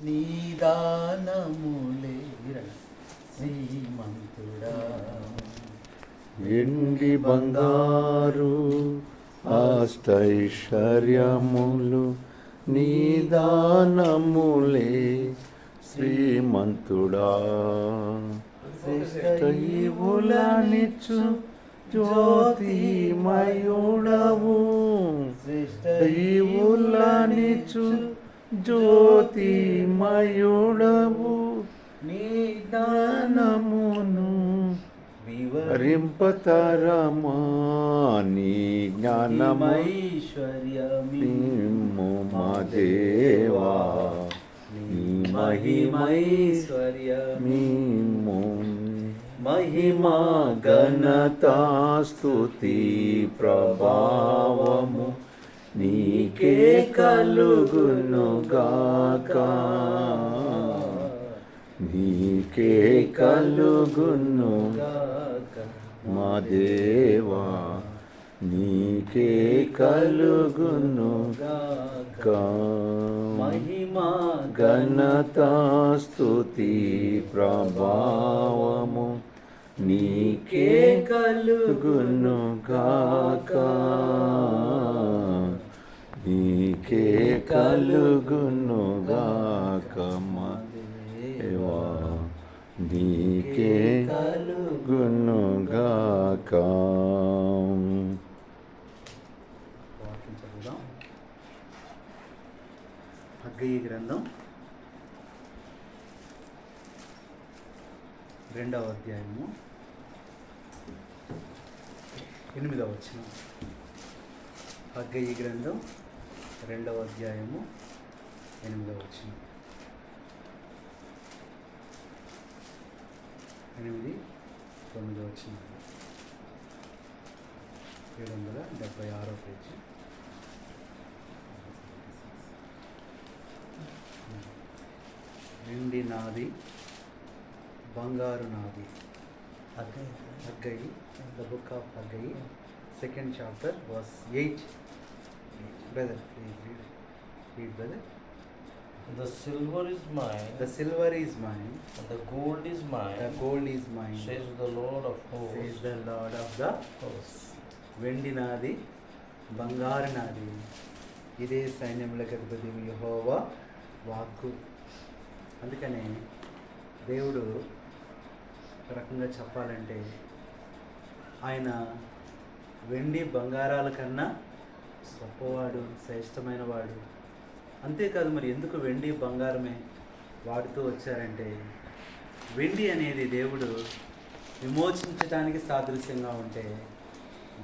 నీదానములేర శ్రీమంతుడా. ఎండి బంగారు అష్టైశ్వర్యములు నీదానములే శ్రీమంతుడా. శ్రేష్ఠీవులనిచ్చు జ్యోతిమయుడవు, శ్రేష్ఠీవులనిచ్చు జ్యోతిమయుడవు. నీ జ్ఞానమును వివరింపతరమా, నీ జ్ఞానమైశ్వర్యము మా దేవా, నీ మహిమైశ్వర్యము. మహిమా ఘనతా స్తుతి ప్రభావము నీకే కలుగునుగాక, నీకే కలుగునుగాక మా దేవా, నీకే కలుగునుగాక. మహిమా ఘనతా స్తుతి ప్రభావము నీకే కలుగునుగాక, నీకే కలుగునుగాక మా దేవా, నీకే కలుగునుగాక. హగ్గయి గ్రంథం 2వ అధ్యాయము 8వ వచనం. హగ్గయి గ్రంథం 2వ అధ్యాయము 8వ వచనం. 8, 9 వచనం. 776వ పేజీ. వెండి నాది, బంగారు నాది. Haggai, the book of Haggai, 2nd chapter, verse 8. Brother, please read, brother. The silver is mine, The silver is mine, and the gold is mine, the gold is mine, says the Lord of says hosts. the Lord of the hosts. వెండి నాది, బంగారు నాది, ఇదే సైన్యములకు అధిపతి యెహోవా వాక్కు. అందుకనే దేవుడు ఒక రకంగా చెప్పాలంటే ఆయన వెండి బంగారాల కన్నా గొప్పవాడు, శ్రేష్టమైన వాడు. అంతేకాదు, మరి ఎందుకు వెండి బంగారమే వాడుతూ వచ్చారంటే, వెండి అనేది దేవుడు విమోచించడానికి సాదృశ్యంగా ఉంటే,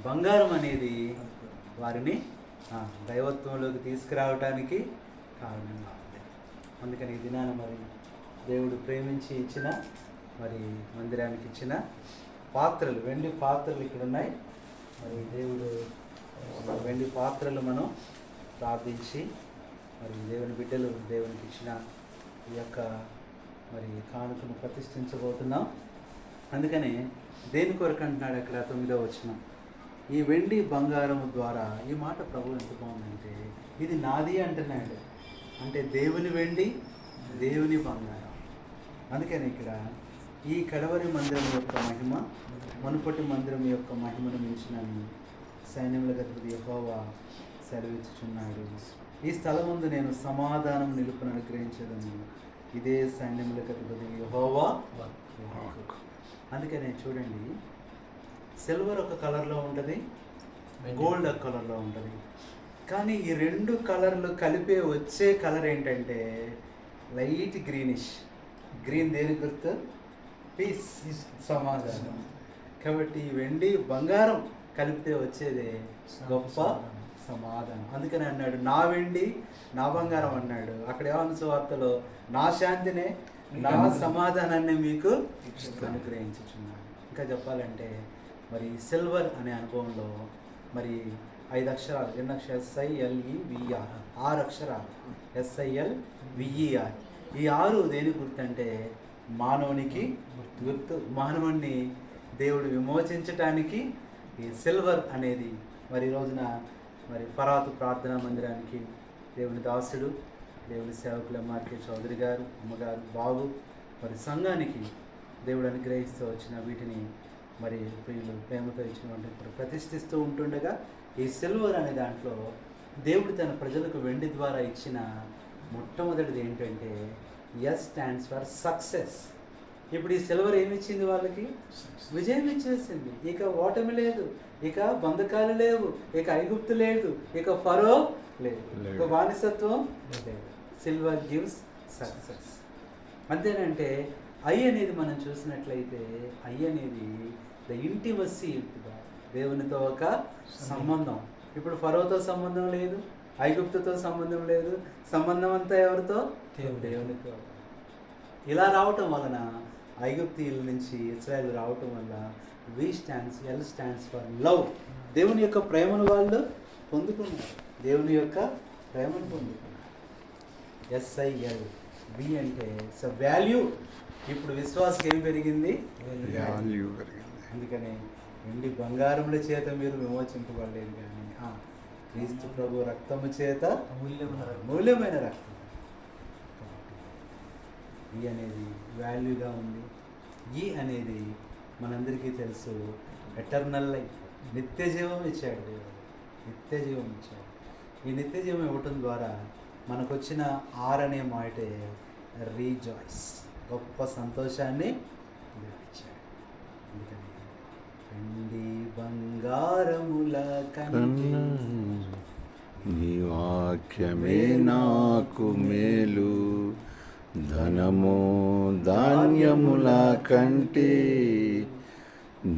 బంగారం అనేది వారిని దైవత్వంలోకి తీసుకురావడానికి కారణంగా ఉంది. అందుకని ఈ దినాన మరి దేవుడు ప్రేమించి ఇచ్చిన, మరి మందిరానికి ఇచ్చిన పాత్రలు, వెండి పాత్రలు ఇక్కడ ఉన్నాయి. మరి దేవుడు వెండి పాత్రలు మనం ప్రార్థించి, మరి దేవుని బిడ్డలు దేవునికి ఇచ్చిన ఈ యొక్క మరి కానుకను ప్రతిష్ఠించబోతున్నాం. అందుకనే దేని కొరకు అంటున్నాడు అక్కడ 9వ వచనం, ఈ వెండి బంగారము ద్వారా. ఈ మాట ప్రభు ఎంత బాగుందంటే, ఇది నాది అంటున్నాడు. అంటే దేవుని వెండి, దేవుని బంగారం. అందుకని ఇక్కడ ఈ కడవరి మందిరం యొక్క మహిమ మునుపటి మందిరం యొక్క మహిమను మించినని సైన్యములకు అధిపతి యెహోవా సెలవిచ్చుచున్నాడు. ఈ స్థలమందు నేను సమాధానం నిలుపును అనుగ్రహించదను, ఇదే సైన్యములకు అధిపతి యెహోవా. అందుకనే చూడండి, సిల్వర్ ఒక కలర్లో ఉంటుంది, గోల్డ్ ఒక కలర్లో ఉంటుంది. కానీ ఈ 2 కలర్లు కలిపే వచ్చే కలర్ ఏంటంటే లైట్ గ్రీనిష్. గ్రీన్ దేని గుర్తు? పీస్, సమాధానం. కాబట్టి వెండి బంగారం కలిపితే వచ్చేదే గొప్ప సమాధానం. అందుకని అన్నాడు, నా వెండి నా బంగారం అన్నాడు. అక్కడ యోహాను సువార్తలో నా శాంతినే నా సమాధానాన్ని మీకు అనుగ్రహించుచున్నాను. ఇంకా చెప్పాలంటే మరి సిల్వర్ అనే అనుభవంలో మరి 5 అక్షరాలు, ఎన్ని అక్షరాలు? SILEVER, 6 అక్షరాలు, SILVER. ఈ 6 దేని గుర్తు అంటే మానవునికి గుర్తు. మానవుణ్ణి దేవుడు విమోచించటానికి ఈ సిల్వర్ అనేది మరి ఈ రోజున మరి ఫరాతు ప్రార్థనా మందిరానికి దేవుని దాసుడు దేవుని సేవకులు ఎంఆర్కే చౌదరి గారు, అమ్మగారు, బాబు, మరి సంఘానికి దేవుడు అనుగ్రహిస్తూ వచ్చిన వీటిని మరి ప్రియులు ప్రేమతో ఇచ్చినటువంటి ఇప్పుడు ప్రతిష్ఠిస్తూ ఉంటుండగా ఈ సిల్వర్ అనే దాంట్లో దేవుడు తన ప్రజలకు వెండి ద్వారా ఇచ్చిన మొట్టమొదటిది ఏంటంటే ఎస్ స్టాండ్స్ ఫర్ సక్సెస్. ఇప్పుడు ఈ సిల్వర్ ఏమి ఇచ్చింది వాళ్ళకి? విజయం ఇచ్చేసింది. ఇక ఓటమి లేదు, ఇక బంధకాలు లేవు, ఇక ఐగుప్తు లేదు, ఇక ఫరో లేదు, ఇక బానిసత్వం లేదు. Silver gives success. అంతేనంటే ఐ అనేది మనం చూసినట్లయితే ఐ అనేది ద ఇంటిమసీ, దేవునితో ఒక సంబంధం. ఇప్పుడు ఫరోతో సంబంధం లేదు, ఐగుప్తుతో సంబంధం లేదు, సంబంధం అంతా ఎవరితో? దేవునితో. ఇలా రావటం వలన ఐగుప్తీయుల నుంచి ఇశ్రాయేలు రావటం వల్ల ఎల్ స్టాండ్స్ ఫర్ లవ్. దేవుని యొక్క ప్రేమను వాళ్ళు పొందుకున్నారు, దేవుని యొక్క ప్రేమను పొందుకున్నారు. SIL బి అంటే వాల్యూ. ఇప్పుడు విశ్వాసం ఏం పెరిగింది? వాల్యూ పెరిగింది. అందుకని వెండి బంగారముల చేత మీరు విమోచింపబడలేదు, కానీ క్రీస్తు ప్రభు రక్తము చేత అమూల్యమైన రక్తం. ఈ అనేది వాల్యూగా ఉంది. ఈ అనేది మనందరికీ తెలుసు ఎటర్నల్ లైఫ్, నిత్య జీవం ఇచ్చాడు దేవుడు, నిత్య జీవం ఇచ్చాడు. ఈ నిత్య జీవం ఇవ్వటం ద్వారా మనకు వచ్చిన ఆర్ అనే మాటే రీజాయిస్, గొప్ప సంతోషాన్ని ఇచ్చాడు. అందుకని వెండి బంగారముల కన్నా నీ వాక్యమే నాకు మేలు, ధనము ధాన్యముల కంటే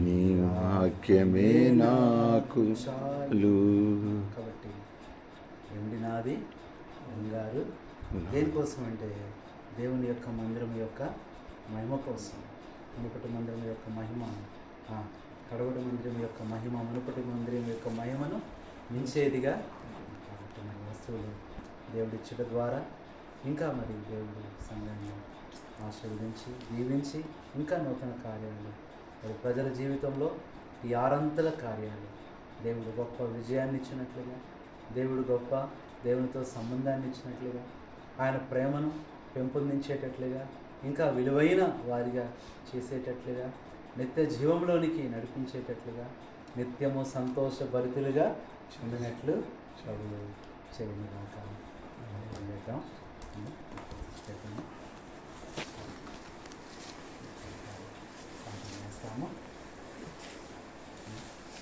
నీ వాక్యమే నాకు చాలు. కాబట్టి వెండి నాది, బంగారు దేనికోసం అంటే దేవుని యొక్క మందిరం యొక్క మహిమ కోసం. మునుపటి మందిరం యొక్క మహిమ, కడవటి మందిరం యొక్క మహిమ మునుపటి మందిరం యొక్క మహిమను మించేదిగా. కాబట్టి మన వస్తువులు దేవుడు ఇచ్చట ద్వారా ఇంకా మరి దేవుడు సంఘాన్ని ఆశీర్వదించి దీవించి ఇంకా నూతన కార్యాలు మరి ప్రజల జీవితంలో ఈ ఆరంతల కార్యాలు దేవుడు గొప్ప విజయాన్ని ఇచ్చినట్లుగా, దేవుడు గొప్ప దేవునితో సంబంధాన్ని ఇచ్చినట్లుగా, ఆయన ప్రేమను పెంపొందించేటట్లుగా, ఇంకా విలువైన వారిగా చేసేటట్లుగా, నిత్య జీవంలోనికి నడిపించేటట్లుగా, నిత్యము సంతోషభరితులుగా చెందినట్లు చదువు చేయని దాకా చేద్దాం. చేస్తాము.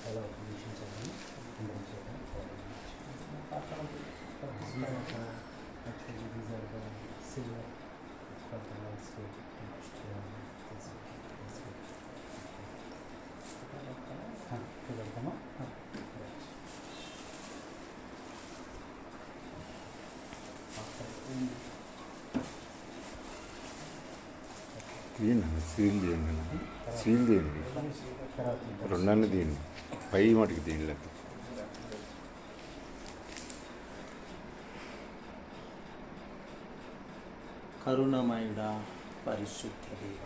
చాలా ఒక విషయం చదవండి. సిల్వర్ వెళ్తామా? సీల్ చేయండి, సీల్ చేయండి, రెండన్నీ తీయండి, పై మటుకు తీయలేదు. కరుణమయుడా, పరిశుద్ధ దేవ,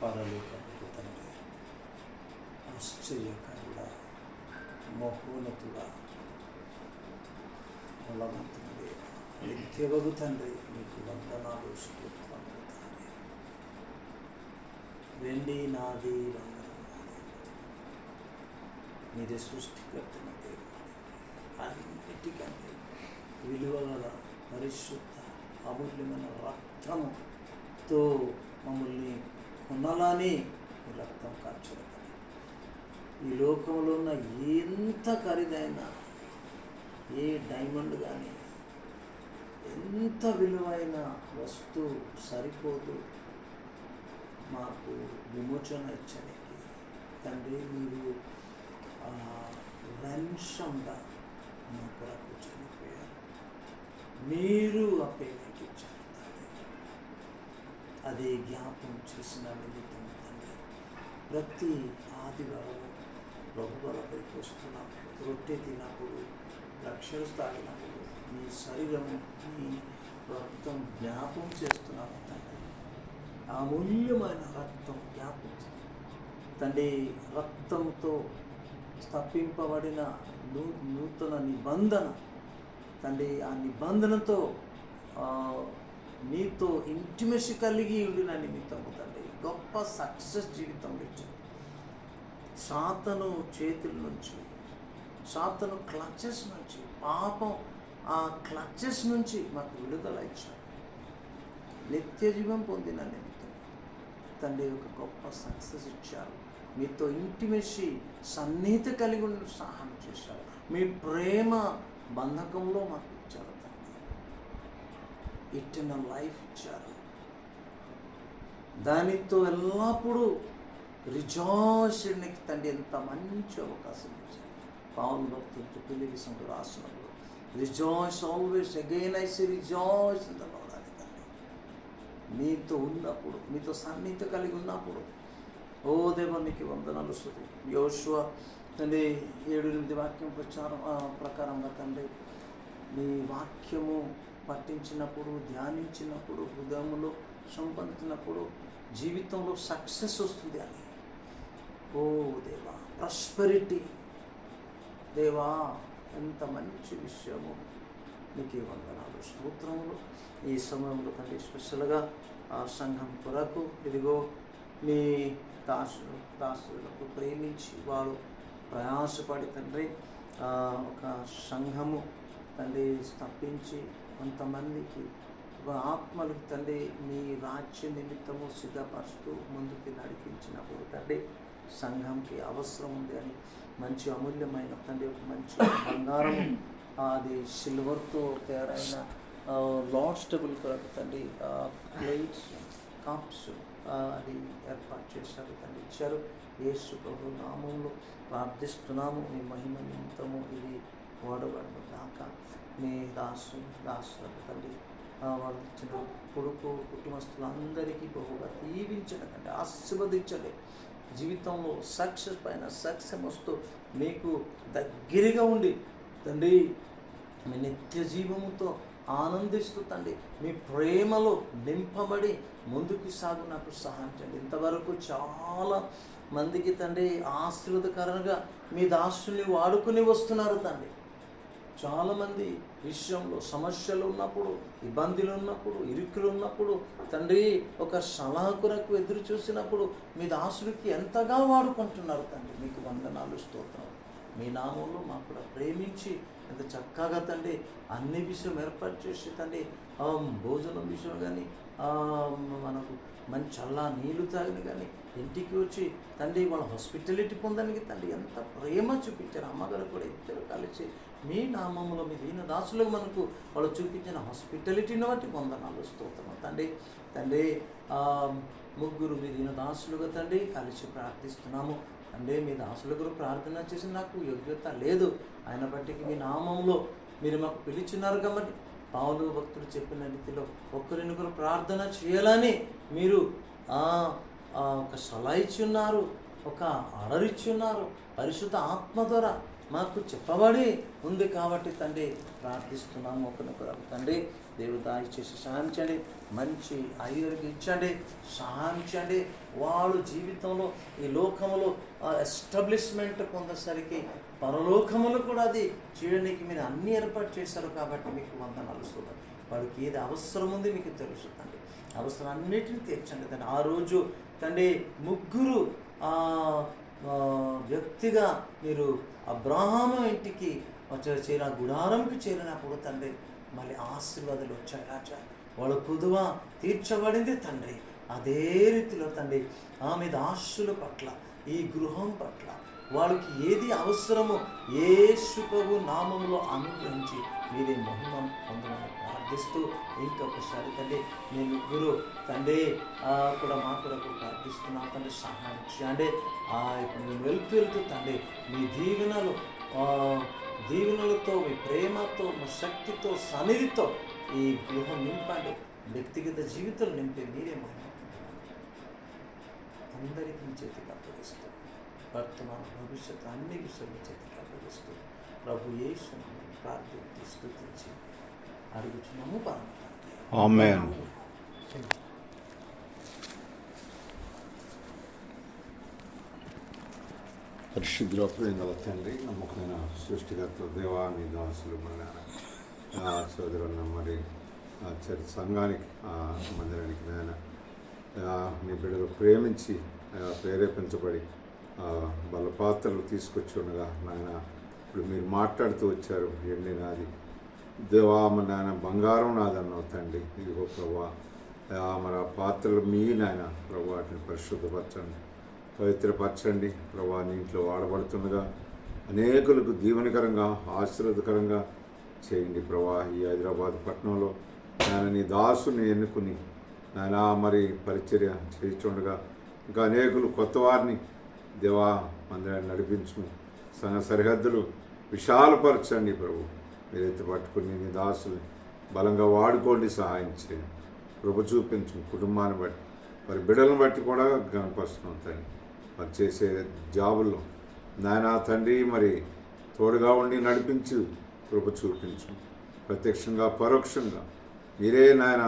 పరలోకపు తండ్రి, ఆశ్చర్యకరుడా, మహోన్నతుడా, బలవంతుడ దేవ, నిత్యవగు తండ్రి, మీకు వందనాలు, స్తోత్రములు తండ్రి. వెండి నాది, బంగారం నాది, మీరే సృష్టికర్తన దేవ, అన్నిటికంటే విలువగల పరిశుద్ధ అమూల్యమైన రక్తముతో మమ్మల్ని కొనాలని రక్తం కార్చడం. ఈ లోకంలో ఉన్న ఎంత ఖరీదైన ఏ డైమండ్ కానీ ఎంత విలువైన వస్తువు సరిపోదు మాకు విమోచన ఇచ్చడానికి. తండ్రి, మీరు వెన్షంగా మా కొరకు చనిపోయారు, మీరు ఆ పేమెంట్ ఇచ్చారు తండ్రి. అది జ్ఞాపం చేసిన నిమిత్తం తండ్రి, ప్రతి ఆదివారం ప్రభువులపైకి వస్తున్నాం. రొట్టె తిన్నప్పుడు, ద్రాక్షలు తాగినప్పుడు మీ శరీరము, మీ రక్తం జ్ఞాపం చేస్తున్నాము తండ్రి. అమూల్యమైన రక్తం జ్ఞాపం తండ్రి. రక్తంతో స్థాపింపబడిన నూతన నిబంధన తండ్రి, ఆ నిబంధనతో మీతో ఇంటిమెసి కలిగి ఉండిన నిమిత్తము తండ్రి గొప్ప సక్సెస్ జీవితం ఇచ్చారు. సాతాను చేతుల నుంచి, సాతాను క్లచెస్ నుంచి, పాపం ఆ క్లచెస్ నుంచి మాకు విడుదల ఇచ్చారు. నిత్య జీవం పొందిన నిమిత్తం తండ్రి ఒక గొప్ప సక్సెస్ ఇచ్చారు. మీతో ఇంటిమెసి సన్నిహిత కలిగి ఉండి సహాయం చేశారు. మీ ప్రేమ బంధకంలో మాకు ఇచ్చారు తండ్రి. ఇటర్నల్ లైఫ్ ఇచ్చారు. దానితో ఎల్లప్పుడూ రిజాయిస్డ్కి తండ్రి ఎంత మంచి అవకాశం ఇచ్చారు. పౌలు భక్తులతో పిలిపి సంఘం రాసినప్పుడు rejoice always again I say rejoice in the lord అని తండ్రి. మీతో ఉన్నప్పుడు, మీతో సన్నిహిత కలిగి ఉన్నప్పుడు ఓ దేవ మీకు వందనాలు స్తుతి. యోషువ తండ్రి 7-8 వాక్యం ప్రకారంగా తండ్రి మీ వాక్యము పఠించినప్పుడు, ధ్యానించినప్పుడు, హృదయంలో సంబంధించినప్పుడు జీవితంలో సక్సెస్ వస్తుంది అని. ఓ దేవా, ప్రాస్పెరిటీ దేవా, ఎంత మంచి విషయము. మీకు వందనాలు స్తోత్రములు. ఈ సమయంలో తండ్రి స్పెషల్గా ఆ సంఘం కొరకు ఇదిగో మీ దాసులకు ప్రేమించి వారు ప్రయాసపడి తండ్రి ఒక సంఘము తండ్రి స్థాపించి కొంతమందికి ఆత్మలకు తండ్రి మీ రాజ్య నిమిత్తము సిద్ధపరుస్తూ ముందుకు నడిపించినప్పుడు తండ్రి సంఘంకి అవసరం ఉంది అని మంచి అమూల్యమైన తండ్రి ఒక మంచి బంగారం, అది సిల్వర్తో తయారైన లార్డ్స్ టేబుల్ కొరకు తండ్రి ప్లేట్స్, కప్స్ అది ఏర్పాటు చేశారు తండ్రి, ఇచ్చారు. యేసు ప్రభు నామంలో ప్రార్థిస్తున్నాము. మీ మహిమ నిమిత్తము ఇది వాడబడను కాక. మీ దాసులకు తండ్రి వాళ్ళు ఇచ్చిన కొడుకు కుటుంబస్తులందరికీ బహుగా దీవించడండి, ఆశీర్వదించండి. జీవితంలో సక్సెస్ పైన సక్సెస్ వస్తూ మీకు దగ్గరగా ఉండి తండ్రి మీ నిత్య జీవముతో ఆనందిస్తూ తండ్రి మీ ప్రేమలో నింపబడి ముందుకు సాగు నాకు సహాయం చేయండి. ఇంతవరకు చాలా మందికి తండ్రి ఆశీర్వాదకరంగా మీ దాసుని వాడుకుని వస్తున్నారు తండ్రి. చాలామంది విషయంలో సమస్యలు ఉన్నప్పుడు, ఇబ్బందులు ఉన్నప్పుడు, ఇరుకులు ఉన్నప్పుడు తండ్రి ఒక సలహా కొరకు ఎదురు చూసినప్పుడు మీ దాసుడికి ఎంతగా వాడుకుంటున్నారు తండ్రి. మీకు వందనాలు స్తోత్రం. మీ నామంలో మాకు కూడా ప్రేమించి ఎంత చక్కగా తండ్రి అన్ని విషయం ఏర్పాటు చేసి తండ్రి భోజనం విషయం కానీ మనకు మంచి చల్లా నీళ్లు తాగిన కానీ ఇంటికి వచ్చి తండ్రి వాళ్ళ హాస్పిటాలిటీ పొందడానికి తండ్రి ఎంత ప్రేమ చూపించారు. అమ్మగారు కూడా ఇద్దరు కలిసి మీ నామంలో మీ దీన దాసులకు మనకు వాళ్ళు చూపించిన హాస్పిటాలిటీని బట్టి వందనాలు స్తోత్రం తండ్రి. తండ్రి ముగ్గురు మీ దీన దాసులుగా తండ్రి కలిసి ప్రార్థిస్తున్నాము తండ్రి. మీ దాసుల గురు ప్రార్థన చేసి నాకు యోగ్యత లేదు, ఆయన బట్టికి మీ నామంలో మీరు మాకు పిలిచినారు కాబట్టి పౌలు భక్తులు చెప్పిన రీతిలో ఒకరినొకరు ప్రార్థన చేయాలని మీరు ఒక సలహా ఇచ్చి ఉన్నారు, ఒక ఆర్డర్ ఇచ్చి ఉన్నారు. పరిశుద్ధ ఆత్మ ద్వారా మాకు చెప్పబడి ఉంది కాబట్టి తండ్రి ప్రార్థిస్తున్నాము. ఒకరినొకరు తండ్రి దేవుడు దయచేసి సహాయించండి, మంచి ఆరోగ్యం ఇచ్చండి, సహాయించండి. వాళ్ళు జీవితంలో ఈ లోకంలో ఎస్టాబ్లిష్మెంట్ పొందేసరికి పరలోకములు కూడా అది చేయడానికి మీరు అన్నీ ఏర్పాటు చేశారు కాబట్టి మీకు వందనాలు స్తోత్రం. వాడికి ఏది అవసరం ఉంది మీకు తెలుసు తండ్రి, అవసరం అన్నిటిని తీర్చండి తండ్రి. ఆ రోజు తండ్రి ముగ్గురు వ్యక్తిగా మీరు అబ్రాహాము ఇంటికి చేరిన గుడారంకి చేరినప్పుడు తండ్రి మళ్ళీ ఆశీర్వాదాలు వచ్చాయి రాజా. వాళ్ళ కుదువ తీర్చబడింది తండ్రి. అదే రీతిలో తండ్రి ఆమె దాసుల పట్ల, ఈ గృహం పట్ల వాళ్ళకి ఏది అవసరమో యేసు ప్రభు నామంలో అనుగ్రహించి మీరే మహిమ పొందమని ప్రార్థిస్తూ ఇంకొకసారి తండ్రి మీ ముగ్గురు తండ్రి కూడా మా కొరకు ప్రార్థిస్తున్నాం తండ్రి. సహాయం చేయండి. ఇప్పుడు మేము వెళ్తూ తండ్రి మీ దీవెనలతో మీ ప్రేమతో మీ శక్తితో సన్నిధితో ఈ గృహం నింపండి, వ్యక్తిగత జీవితాలు నింపి మీరే మహిమ అందరికీ చేతికి అప్పగిస్తూ వర్తమాన భవిష్యత్తు అన్ని విషయాలు చేతికి అప్పగిస్తూ ప్రభు యేసును ప్రార్థించి స్తుతించి అడుగుచున్నాము పరమతండ్రి. ఆమేన్. పరిశుద్ధ ప్రేమల తండ్రి, నమ్మకమైన సృష్టికర్త దేవా, నీ దాసులు మన సోదరులను మరి సంఘానికి మందిరానికి నాయన మీ బిడ్డలు ప్రేమించి ప్రేరేపించబడి బలపాత్రలు తీసుకొచ్చి ఉండగా నాయన ఇప్పుడు మీరు మాట్లాడుతూ వచ్చారు, ఎండి నాది దేవా నాయన బంగారం నాదన్నావు తండ్రి. ఇదిగో ప్రభా మరి ఆ పాత్రలు మీ నాయన ప్రభు వాటిని పరిశుద్ధపరచండి, పవిత్రపరచండి ప్రభా. నీ ఇంట్లో వాడబడుతుండగా అనేకులకు దీవెనకరంగా ఆశీర్వాదకరంగా చేయండి ప్రభా. ఈ హైదరాబాద్ పట్టణంలో నాయన నీ దాసుని ఎన్నుకుని నాయన మరి పరిచర్య చేయించుండగా ఇంకా అనేకులు కొత్త వారిని దేవా మందిరాన్ని నడిపించు, సంఘ సరిహద్దులు విశాలపరచండి ప్రభు. మీరైతే పట్టుకుని నీ దాసుని బలంగా వాడుకోండి, సహాయం చేయండి ప్రభు. చూపించు కుటుంబాన్ని బట్టి మరి బిడ్డలను బట్టి కూడా గణపరుస్తున్నాం తండ్రి. మరి చేసే జాబుల్లో నాయన తండ్రి మరి తోడుగా ఉండి నడిపించు ప్రభు. చూపించు ప్రత్యక్షంగా పరోక్షంగా మీరే నాయన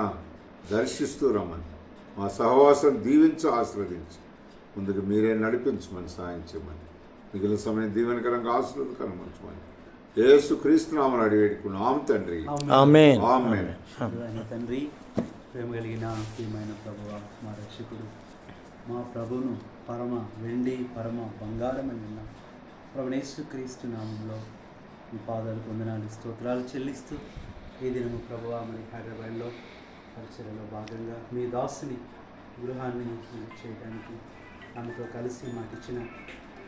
దర్శిస్తూ రమ్మని మా సహవాసం దీవించి ఆశీర్వదించి ముందుకు మీరే నడిపించమని సాయం చేయమని మిగిలిన సమయం దీవెనకరంగా ఆశీర్వాదకరంగా ఉంచమని యేసు క్రీస్తు నామమున అడిగి వేడుకున్నాం తండ్రి. ఆమేన్. ఆమేన్. తండ్రి, ప్రేమ కలిగిన ప్రియమైన ప్రభువా, మా రక్షకుడు, మా ప్రభును పరమ వెండి పరమ బంగారం అని విన్నాం ప్రభు. యేసు క్రీస్తు నామంలో మీ పాదాలకు వందనాలు స్తోత్రాలు చెల్లిస్తూ ఈ దినము ప్రభువా మరి హైదరాబాద్లో పరిచర్యలో భాగంగా మీ దాసుని గృహాన్ని చేయడానికి ఆమెతో కలిసి మాకు ఇచ్చిన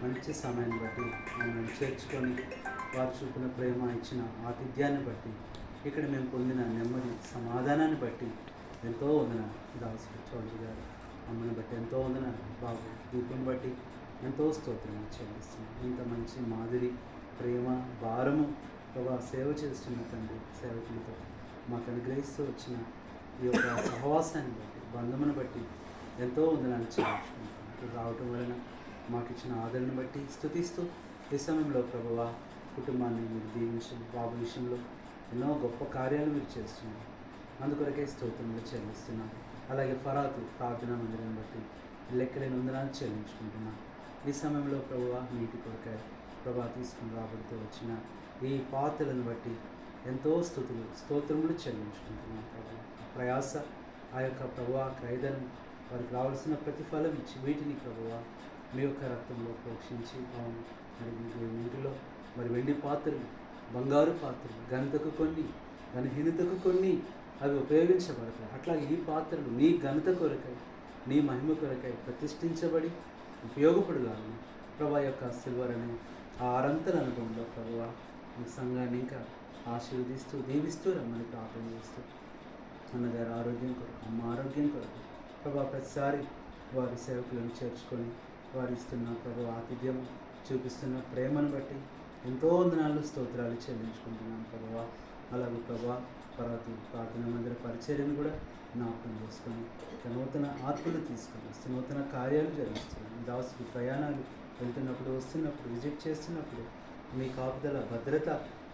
మంచి సమయాన్ని బట్టి మమ్మల్ని చేర్చుకొని వారు చూపిన ప్రేమ, ఇచ్చిన ఆతిథ్యాన్ని బట్టి, ఇక్కడ మేము పొందిన నెమ్మది సమాధానాన్ని బట్టి ఎంతో వందన దాసు చౌదరి గారు అమ్మని బట్టి ఎంతో వందన బాబు దీపం బట్టి ఎంతో స్తోత్రం చెల్లిస్తున్నాం. ఇంత మంచి మాదిరి ప్రేమ భారము ప్రభా సేవ చేస్తున్న తండ్రి సేవకులతో మాకు అనుగ్రహిస్తూ వచ్చిన ఈ యొక్క సహవాసాన్ని బట్టి, బంధమును బట్టి ఎంతో వందనాలు చెల్లించుకుంటాం. రావటం వలన మాకు ఇచ్చిన ఆదరణ బట్టి స్తుతిస్తూ ఈ సమయంలో ప్రభువా కుటుంబాన్ని మీరు దీవించి బాబు విషయంలో ఎన్నో గొప్ప కార్యాలు మీరు చేస్తున్నారు, అందుకొరకే స్తోత్రములు చెల్లిస్తున్నాం. అలాగే ఫరాతు ప్రార్థనా మందిరం బట్టి లెక్కలేని వందనాలు చెల్లించుకుంటున్నాం. ఈ సమయంలో ప్రభువా నీటి కొరకాయ ప్రభా తీసుకుని రాబడుతూ వచ్చిన ఈ పాత్రలను బట్టి ఎంతో స్తోత్రములు చెల్లించుకుంటున్నాం ప్రభు. ప్రయాస ఆ యొక్క ప్రభువా క్రైదనం వారికి రావాల్సిన ప్రతిఫలం ఇచ్చి వీటిని ప్రభువా మీ యొక్క రక్తంలో ప్రోక్షించి మరి ఇంటిలో మరి వెండి పాత్రలు, బంగారు పాత్రలు, ఘనతకు కొన్ని, ఘనహీనతకు కొన్ని అవి ఉపయోగించబడతాయి. అట్లాగే ఈ పాత్రలు నీ ఘనత కొరకై, నీ మహిమ కొరకై ప్రతిష్ఠించబడి ఉపయోగపడగాలను ప్రభా యొక్క సిల్వర్ అనే ఆ అరంతర అనుభవంలో ప్రభువా మీ సంఘాన్ని ఇంకా ఆశీర్వదిస్తూ దీవిస్తూ రమ్మని ప్రార్థన చేస్తూ అన్నగారు ఆరోగ్యం కొరకు, అమ్మ ఆరోగ్యం కొరకు ప్రభా ప్రతిసారి వారి సేవకులను చేర్చుకొని వారు ఇస్తున్న ప్రభు ఆతిథ్యం చూపిస్తున్న ప్రేమను బట్టి ఎంతో వందనాలు స్తోత్రాలు చెల్లించుకుంటున్నాను ప్రభువా. అలాగే ప్రభా పర్వత ప్రార్థన మందిర పరిచర్యను కూడా జ్ఞాపకం చేసుకొని నూతన ఆత్మలు తీసుకొని వస్తూ నూతన కార్యాలు జరిగిస్తున్నాను. దాసులు ప్రయాణాలు వెళ్తున్నప్పుడు, వస్తున్నప్పుడు, విజిట్ చేస్తున్నప్పుడు మీ కాపుదల, భద్రత,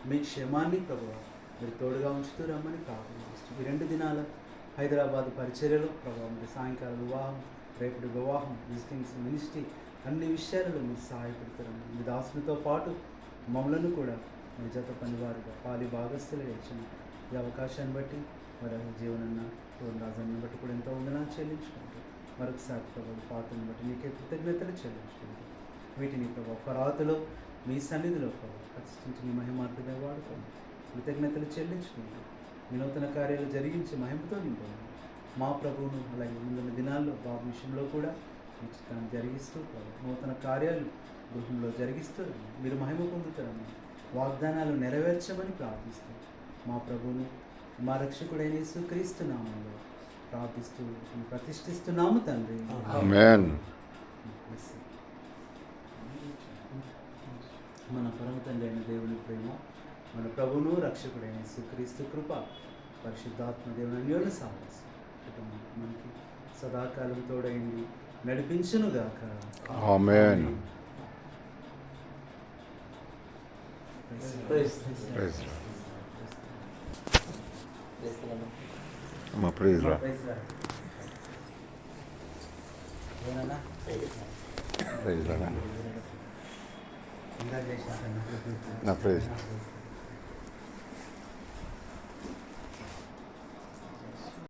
మీ క్షేమాన్ని ప్రభువా మీరు తోడుగా ఉంచుతూ రమ్మని ప్రార్థన చేస్తూ ఈ 2 దినాల హైదరాబాద్ పరిచర్యలో ప్రభావం మరి సాయంకాలం వివాహం, రేపటి వివాహం, విజిటింగ్స్, మినిస్ట్రీ అన్ని విషయాలలో మీరు సహాయపడతారని మీ దాసులతో పాటు మమ్మలను కూడా మీ జత పనివారుగా పాలి భాగస్థులుగా ఇచ్చిన ఈ అవకాశాన్ని బట్టి మరి జీవనన్న రాజన్న బట్టి కూడా ఎంతో వందనాలు చెల్లించుకుంటూ మరొకసారి ప్రభావ పాత్రను బట్టి మీకే కృతజ్ఞతలు చెల్లించుకుంటూ వీటిని ప్రభావ పరాతులో మీ సన్నిధిలో ప్రభావ ప్రతిష్ఠించి మీ మహిమార్థమే వాడుకోండి. కృతజ్ఞతలు చెల్లించుకుంటూ మీ నూతన కార్యాలు జరిగించి మహిమతో నింపండి. మా ప్రభువును అలాగే ముందున్న దినాల్లో బాబు విషయంలో కూడా నిశ్చితాన్ని జరిగిస్తూ నూతన కార్యాలు గృహంలో జరిగిస్తూ మీరు మహిమ పొందుతారని వాగ్దానాలు నెరవేర్చమని ప్రార్థిస్తూ మా ప్రభువును మా రక్షకుడైన యేసుక్రీస్తు నామంలో ప్రార్థిస్తూ ప్రతిష్ఠిస్తున్నాము తండ్రి. ఆమేన్. మన పరమ తండ్రి అయిన దేవుని ప్రేమ, మన ప్రభువును రక్షకుడైన యేసుక్రీస్తు కృప, పరిశుద్ధాత్మ దేవుని అన్యోన్య సహవాసం కుటుంబం మనకి సదాకాలం తోడైంది నడిపించునుగాక. ఆమేన్. ప్రైజ్ మా ప్రైజ్ రా. ప్రైజ్ రా. ఇంకా చేసిన నా ప్రైజ్.